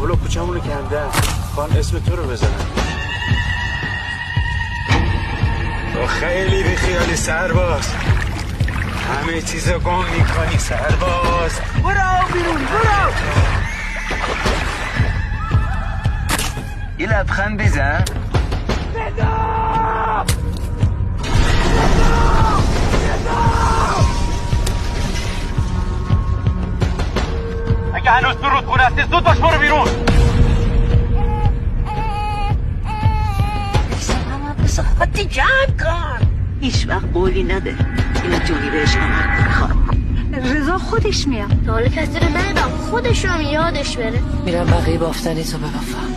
اولا کوچمونو کندن خوان اسم تو رو بزنن. تو خیلی بیخیالی سرباز، همه چیزو گم میکنی سرباز. برو بیرون برو. یه لبخند بزن. اگه هنوز تو رودخونه هستی زود باش برو بیرون. بسا خودی جمع کن. هیچ وقت قولی نده اینو جونی بهش من میخوام. رضا خودش میاد. تا حالا کسی رو ندیدم خودش هم یادش بره. میرم بقیه بافتنی تو ببافم.